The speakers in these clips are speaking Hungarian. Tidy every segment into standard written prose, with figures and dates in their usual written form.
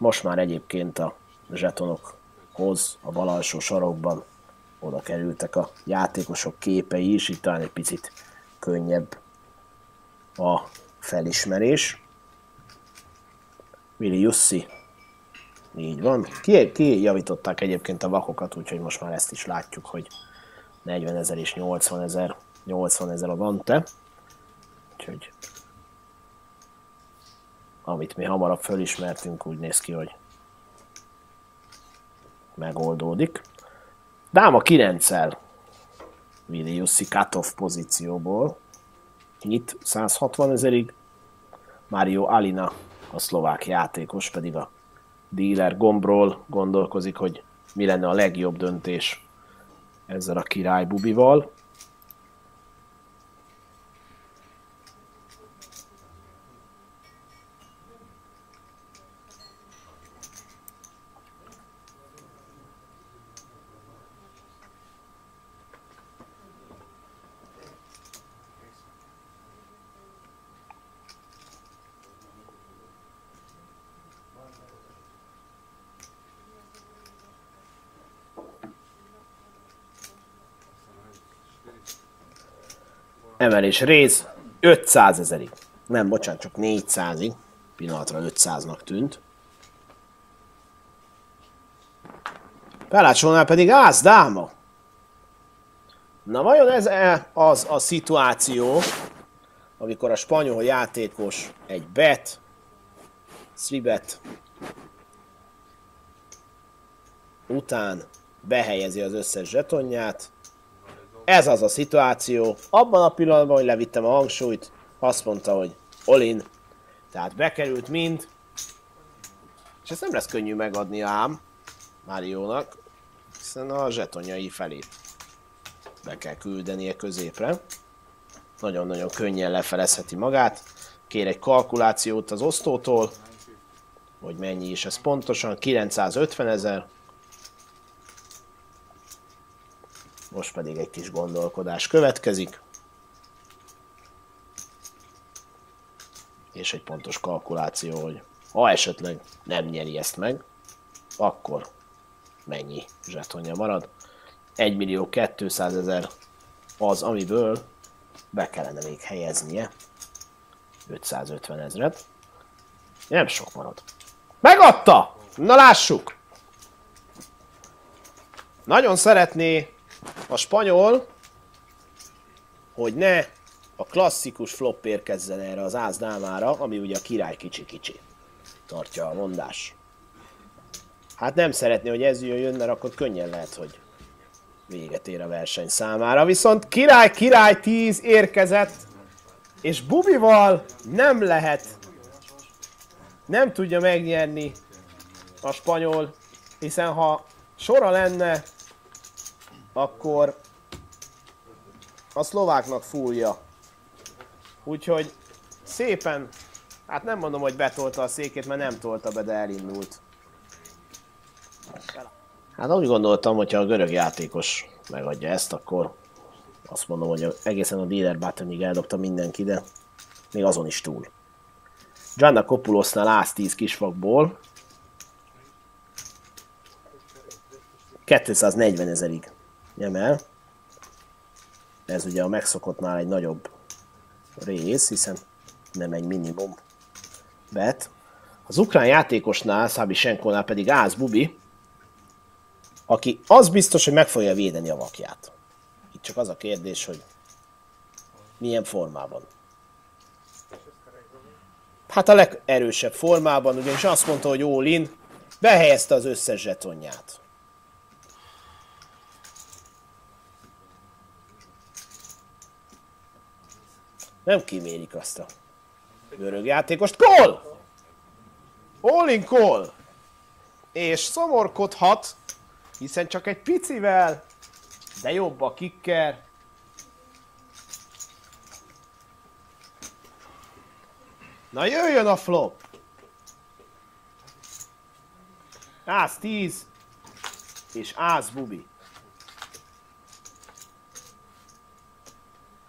Most már egyébként a zsetonokhoz a bal alsó sarokban oda kerültek a játékosok képei is, itt talán egy picit könnyebb a felismerés. Willi Jussi, így van. Kijavították egyébként a vakokat, úgyhogy most már ezt is látjuk, hogy 40 000 és 80 000 a Vante. Úgyhogy amit mi hamarabb fölismertünk, úgy néz ki, hogy megoldódik. Dáma 9-el Willi Jussi cut-off pozícióból nyit 160 000-ig. Mario Alina, a szlovák játékos, pedig a dealer gombról gondolkozik, hogy mi lenne a legjobb döntés ezzel a király bubival. Emelés rész 500 000-ig. Nem, bocsánat, csak 400-ig. Pillanatra 500-nak tűnt. Pelácsónál pedig ász dáma. Na vajon ez az a szituáció, amikor a spanyol játékos egy bet, 3-bet után behelyezi az összes zsetonját. Ez az a szituáció. Abban a pillanatban, hogy levittem a hangsúlyt, azt mondta, hogy all-in. Tehát bekerült mind. És ezt nem lesz könnyű megadni ám Máriónak, hiszen a zsetonjai felét be kell küldenie középre. Nagyon-nagyon könnyen lefelezheti magát. Kér egy kalkulációt az osztótól, hogy mennyi is ez pontosan. 950 000. Most pedig egy kis gondolkodás következik. És egy pontos kalkuláció, hogy ha esetleg nem nyeri ezt meg, akkor mennyi zsetonja marad. 1 200 000 az, amiből be kellene még helyeznie 550 000-et. Nem sok marad. Megadta! Na lássuk! Nagyon szeretné a spanyol, hogy ne a klasszikus flop érkezzen erre az ász dámára, ami ugye a király kicsi-kicsi. Tartja a mondás. Hát nem szeretné, hogy ez jön, mert akkor könnyen lehet, hogy véget ér a verseny számára. Viszont király 10 érkezett, és bubival nem lehet, nem tudja megnyerni a spanyol, hiszen ha sora lenne, akkor a szlováknak fúlja. Úgyhogy szépen, hát nem mondom, hogy betolta a székét, mert nem tolta be, de elindult. Hát úgy gondoltam, hogyha a görög játékos megadja ezt, akkor azt mondom, hogy egészen a dealer buttonig eldobta mindenki, de még azon is túl. Gianna Kopulosnál ász 10 kisfakból 240 000-ig nyemel. Ez ugye a megszokottnál egy nagyobb rész, hiszen nem egy minimum bet. Az ukrán játékosnál, Szabisenkónál pedig ász bubi, aki az biztos, hogy meg fogja védeni a vakját. Itt csak az a kérdés, hogy milyen formában. Hát a legerősebb formában, ugyanis azt mondta, hogy all-in, behelyezte az összes zsetonját. Nem kimérik azt a görög játékost. Call! All-in call! És szomorkodhat, hiszen csak egy picivel, de jobb a kicker. Na jöjjön a flop! Ász 10 és ász bubi.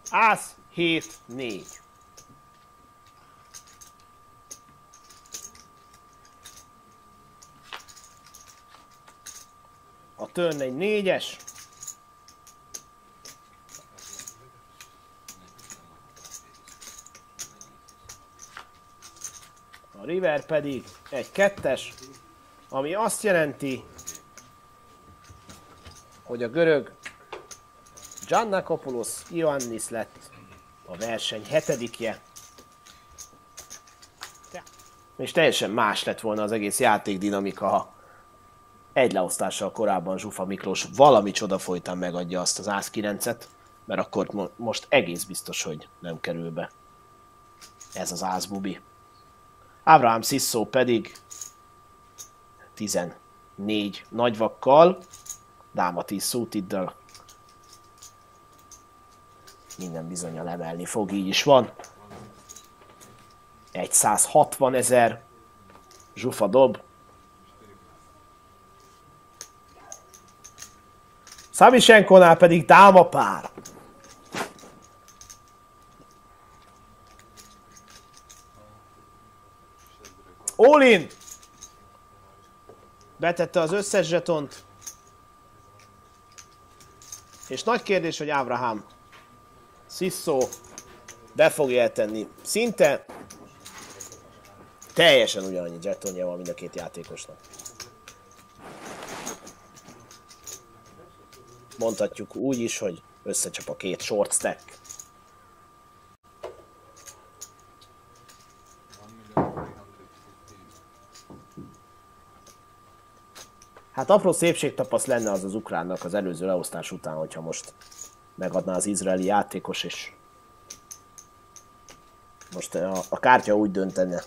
Ász 7-4. A turn egy 4-es. A river pedig egy 2-es, ami azt jelenti, hogy a görög Giannakopoulos Ioannis lett a verseny 7-je. És teljesen más lett volna az egész játékdinamika, ha egy leosztással korábban Zsufa Miklós valami csoda folytán megadja azt az ász 9-et, mert akkor most egész biztos, hogy nem kerül be ez az ász bubi. Abraham Sisso pedig 14 nagyvakkal, dáma 10 szútiddal minden bizonnyal emelni fog, így is van. 160 000 Zsufa dob. Savichenkónál pedig dáma pár. All in! Betette az összes zsetont. És nagy kérdés, hogy Abraham Sisso be fogja tenni. Szinte teljesen ugyanannyi zsetonja van mind a két játékosnak. Mondhatjuk úgy is, hogy összecsap a két short stack. Hát apró szépségtapasz lenne az az ukránnak az előző leosztás után, hogyha most megadná az izraeli játékos, és most a kártya úgy döntene,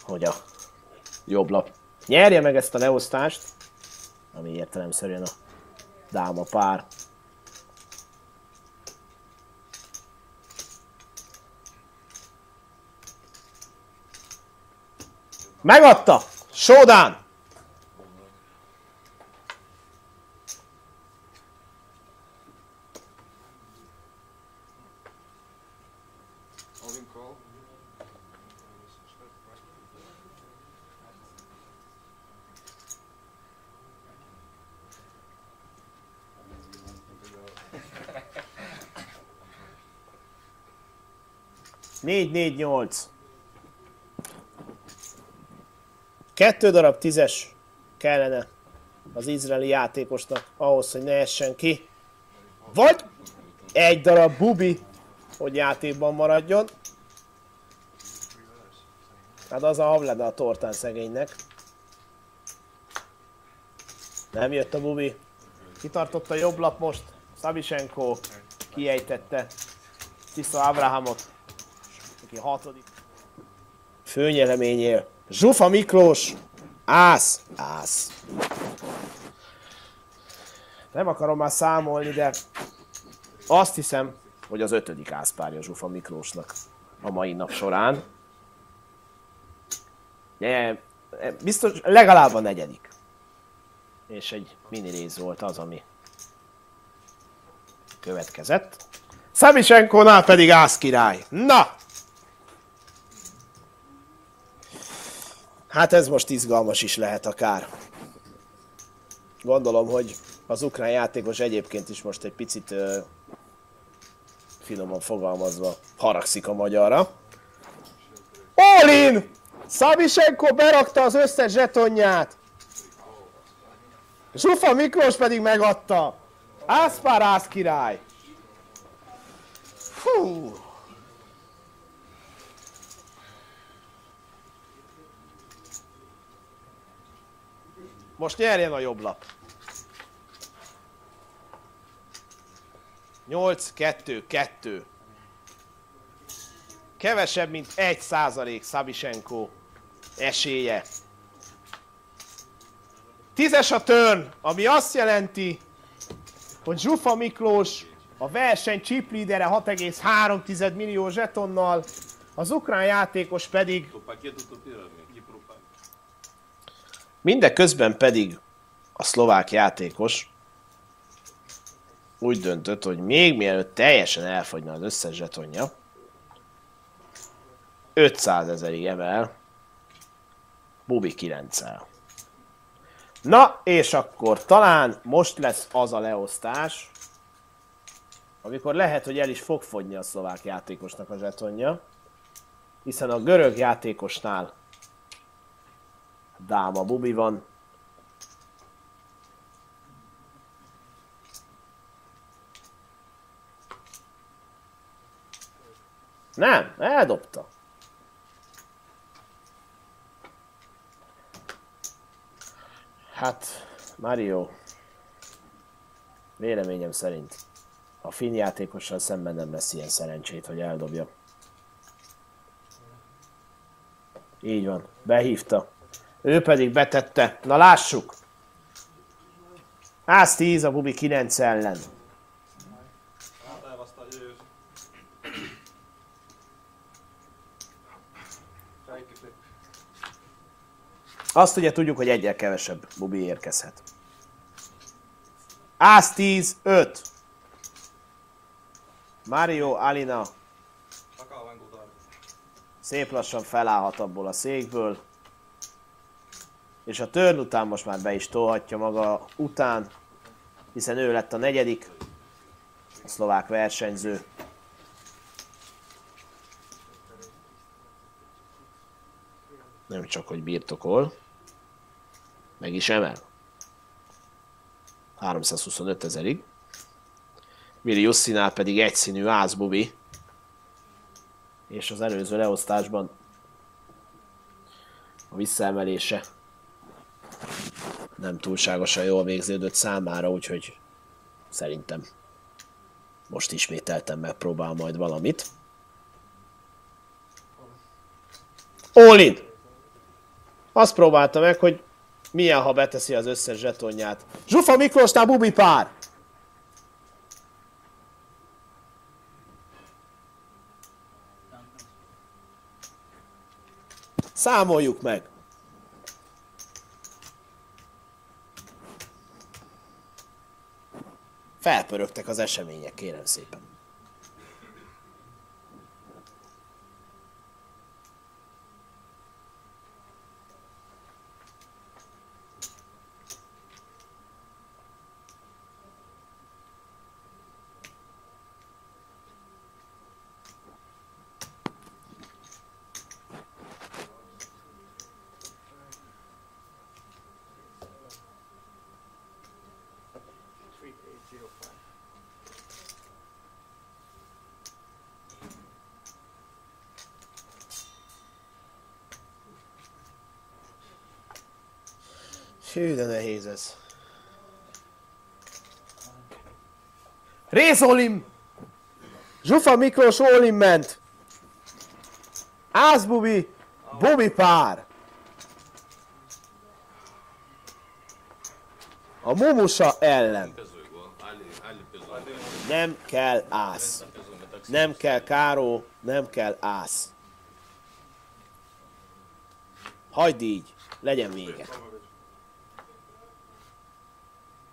hogy a jobb lap nyerje meg ezt a leosztást, ami értelemszerűen a dáma pár. Megadta! Showdown! Négy, 8. 2 darab 10-es kellene az izraeli játékosnak ahhoz, hogy ne essen ki. Vagy egy darab bubi, hogy játékban maradjon. Hát az a havleda a tortán szegénynek. Nem jött a bubi. Kitartott a jobb lap most. Savichenko kiejtette Sisso Abrahamot. Aki 6. Főnyereményél. Zsufa Miklós. Ász. Ász. Nem akarom már számolni, de azt hiszem, hogy az 5. ászpárja Zsufa Miklósnak a mai nap során. Biztos legalább a 4. És egy mini rész volt az, ami következett. Savichenkónál pedig ász király. Na! Hát ez most izgalmas is lehet akár. Gondolom, hogy az ukrán játékos egyébként is most egy picit finoman fogalmazva haragszik a magyarra. All in! Savichenko berakta az összes zsetonját. Zsufa Miklós pedig megadta. Ászpár ász király. Fú. Most nyerjen a jobb lap. 8-2-2. Kevesebb, mint 1% Savichenko esélye. 10-es a turn, ami azt jelenti, hogy Zsufa Miklós a verseny chip leadere 6,3 millió zsetonnal, az ukrán játékos pedig mindeközben pedig a szlovák játékos úgy döntött, hogy még mielőtt teljesen elfogyna az összes zsetonja, 500 000-ig emel Bubi 9-el. Na, és akkor talán most lesz az a leosztás, amikor lehet, hogy el is fog fogyni a szlovák játékosnak a zsetonja, hiszen a görög játékosnál dáma bubi van. Nem, eldobta. Hát, Mario, véleményem szerint a finn játékossal szemben nem lesz ilyen szerencsét, hogy eldobja. Így van, behívta. Ő pedig betette. Na lássuk! Ász 10 a bubi 9 ellen. Azt ugye tudjuk, hogy egyel kevesebb bubi érkezhet. Ász 10, 5. Mario, Alina. Szép lassan felállhat abból a székből. És a turn után most már be is tolhatja maga után, hiszen ő lett a negyedik, a szlovák versenyző. Nem csak, hogy birtokol, meg is emel. 325 000-ig. Vili Jusszinál pedig egyszínű ázbubi. És az előző leosztásban a visszaemelése nem túlságosan jól végződött számára, úgyhogy szerintem most ismételten megpróbál majd valamit. All in! Azt próbálta meg, hogy milyen, ha beteszi az összes zsetonját. Zsufa Miklósnál bubi pár! Számoljuk meg! Felpörögtek az események, kérem szépen. Hű, de nehéz ez. Rész Olim! Zsufa Miklós Olim ment! Ászbubi, bubi pár! A Mumusa ellen. Nem kell ász. Nem kell káró, nem kell ász. Hagyd így, legyen vége.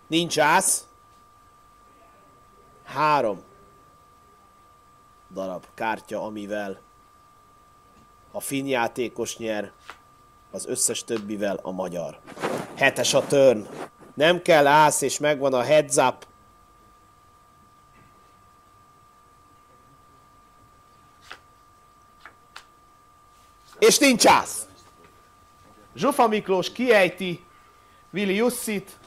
Nincs ász. 3 darab kártya, amivel a finn játékos nyer, az összes többivel a magyar. 7-es a turn. Nem kell ász, és megvan a heads up. És nincs ász. Zsufa Miklós kiejti Vili Jussit.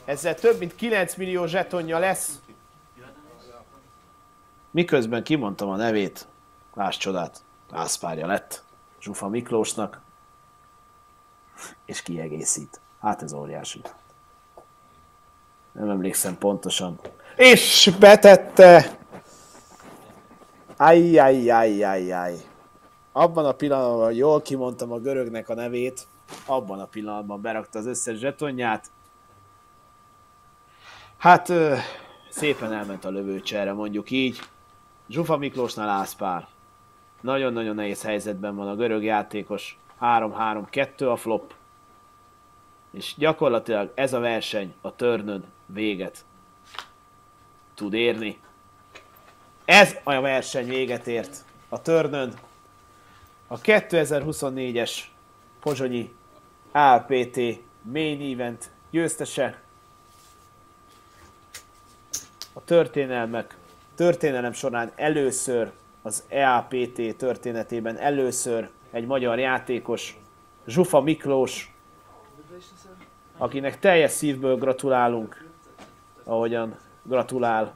Ezzel több mint 9 millió zsetonja lesz. Miközben kimondtam a nevét, láss csodát, ászpárja lett Zsufa Miklósnak. És kiegészít. Hát ez óriási. Nem emlékszem pontosan. És betette! Ajjajjajjajjaj. Abban a pillanatban, jól kimondtam a görögnek a nevét, abban a pillanatban berakta az összes zsetonját. Hát szépen elment a lövőcserre, mondjuk így. Zsufa Miklósnál ászpár. Nagyon-nagyon nehéz helyzetben van a görög játékos. 3-3-2 a flop. És gyakorlatilag ez a verseny a turnön véget tud érni. Ez a verseny véget ért a turnön. A 2024-es pozsonyi APT Main Event győztese. A történelem során először az EAPT történetében először egy magyar játékos, Zsufa Miklós, akinek teljes szívből gratulálunk, ahogyan gratulál